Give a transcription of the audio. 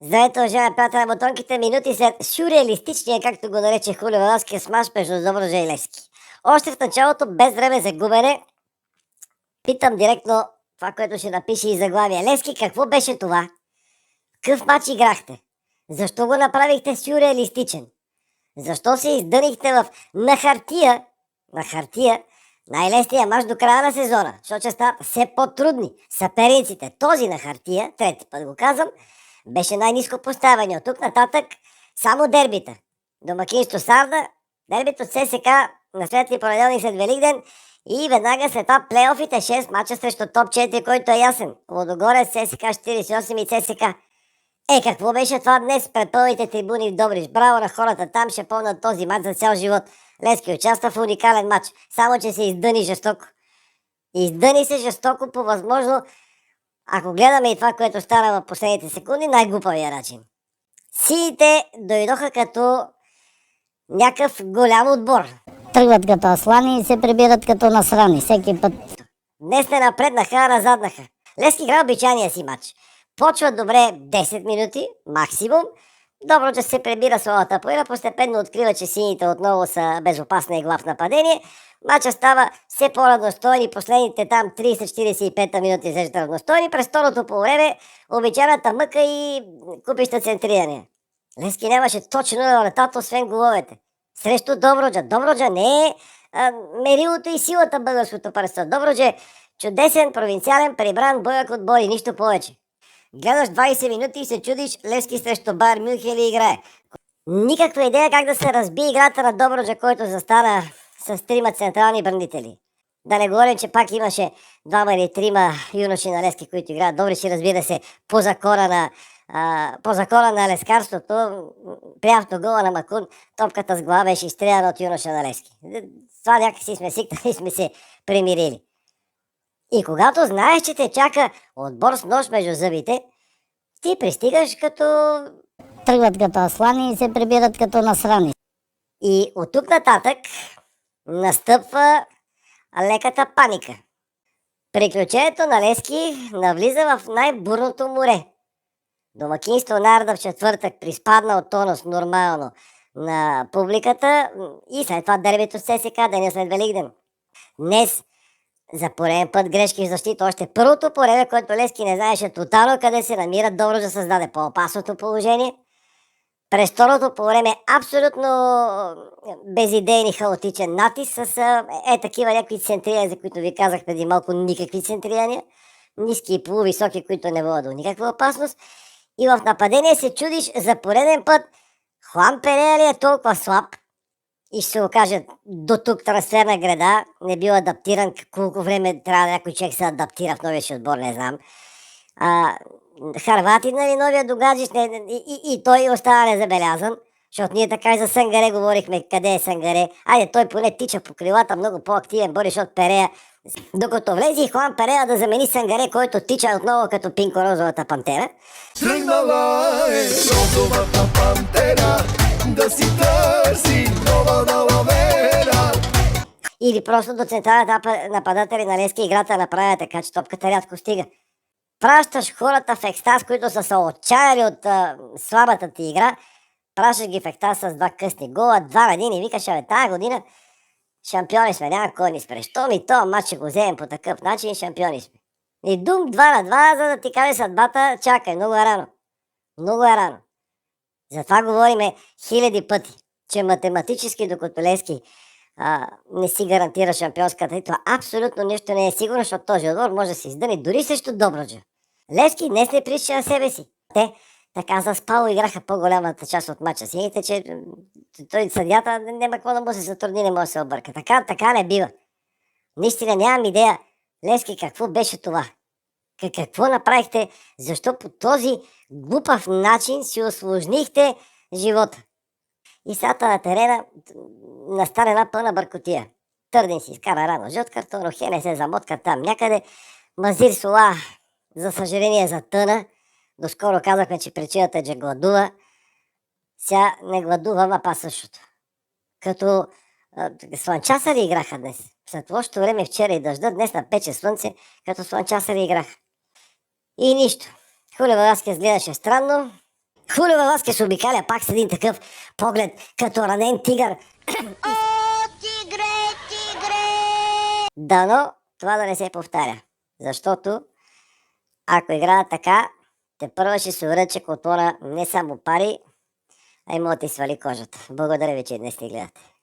Здравейте, уважаеми приятели на бутонките, минути след сюрреалистичния, както го нарече Хулио Веласкес, смаш между Добруджа и Левски. Още в началото, без време за губене, питам директно това, което ще напише и заглавие. Левски, какво беше това? Какъв мач играхте? Защо го направихте сюрреалистичен? Защо се издънихте на хартия, най-лесния мач до края на сезона, защото ще стават все по-трудни съперниците. Този на хартия, трети път го казвам, беше най-ниско поставен. От тук нататък само дербита. Домакинство Сарда, дербито с ЦСК на следващия понеделник след Великден и веднага след това плейофите 6 мача срещу топ 4, който е ясен. Лудогорец, ЦСК 48 и ЦСК. Какво беше това днес пред пълните трибуни в Добрич? Браво на хората там, ще помнят този мач за цял живот. Левски участва в уникален мач, само че се издъни жестоко. Издъни се жестоко по възможно, ако гледаме и това, което стана в последните секунди, най-глупавия начин. Сините дойдоха като някакъв голям отбор. Тръгват като аслани и се прибират като насрани всеки път. Днес не напреднаха, а назаднаха. Левски игра обичайния си матч. Почва добре 10 минути, максимум. Добруджа се прибира своята поира, постепенно открива, че сините отново са безопасна игла в нападение. Мача става все по-равностойни и последните там 30-45 минути изглеждат равностойни. През второто полувреме обичайната мъка и купища центриране. Левски нямаше точно на вратата, освен головете. Срещу Добруджа. Добруджа не е мерилото и силата българското първенство. Добруджа е чудесен, провинциален, прибран бояк отбор и нищо повече. Гледаш 20 минути и се чудиш Левски срещу Байер Мюнхен ли играе. Никаква идея как да се разби играта на Добруджа, който застана с трима централни бранители. Да не говорим, че пак имаше двама или трима юноши на Левски, които играят добре, си разбира се, по закона на лескарството, при автогола на Макун, топката с глава беше изстреляна от юноша на Левски. Това някакси сме свикнали и сме се примирили. И когато знаеш, че те чака отбор с нож между зъбите, ти пристигаш като... Тръгват като аслани и се прибират като насрани. И от тук нататък настъпва леката паника. Приключението на Левски навлиза в най-бурното море. Домакинство Нарда в четвъртък приспадна от тонус нормално на публиката и след това дербито с ЦСК, деня след Великден. Днес за пореден път грешки в защита. Още първото по време, което Левски не знаеше тотално къде се намира, Добруджа създаде по-опасното положение. През второто по време абсолютно безидейни хаотичен натиск с такива някакви центрирания, за които ви казах преди малко, никакви центрирания. Ниски и полувисоки, които не водят до никаква опасност. И в нападение се чудиш за пореден път Хуан Перея ли е толкова слаб и ще се окаже до тук трансферна града, не бил адаптиран, колко време трябва някой човек се адаптира в новия си отбор, не знам. Харватин, нали, новия догаджиш, и той остава незабелязан, защото ние така и за Сангаре говорихме, къде е Сангаре. Айде, той поне тича по крилата, много по-активен бориш от Перея. Докато влезе и Хуан Перея да замени Сангаре, който тича отново като Пинко-розовата пантера. Тръгнала е розовата пантера да си търси нова далавера. Или просто до централната нападатели на Левски играта направя така, че топката рядко стига. Пращаш хората в екстаз, които са се отчаяли от слабата ти игра, пращаш ги в екстаз с два късни гола, 2-1 и викаш, тая година шампиони сме, няма кой ни спре. Що ми този матч ще го вземем по такъв начин, шампиони сме. И дум 2-2, за да ти каже съдбата, чакай, много е рано. Много е рано. Затова говориме хиляди пъти, че математически, докато Левски не си гарантира шампионската титла, абсолютно нещо не е сигурно, защото този отбор може да се издъни дори срещу Добруджа. Левски днес не прилича на себе си. Те така заспало играха по-голямата част от мача. Сините, че той съдията няма какво да му се затрудни, не може да се обърка. Така не бива. Наистина нямам идея, Левски, какво беше това? Какво направихте? Защо по този глупав начин си усложнихте живота? И сата на терена настане една пълна бъркотия. Търдин си изкара рано жълт картон, Охене се замотка там някъде. Мазир Сола, за съжаление, затъна. Доскоро казахме, че причината е, че гладува. Сега не гладува, а па същото. Като слънчаса ли играха днес? След лошото време вчера и дъжда, днес напече слънце, като слънчаса ли играха. И нищо. Хулио Веласкес гледаше странно, Хулио Веласкес обикаля пак с един такъв поглед, като ранен тигър. О, тигре, тигре! Дано това да не се повтаря. Защото ако играят така, те първо ще се уръча котона не само пари, а и може да ти свали кожата. Благодаря ви, че днес ни гледате.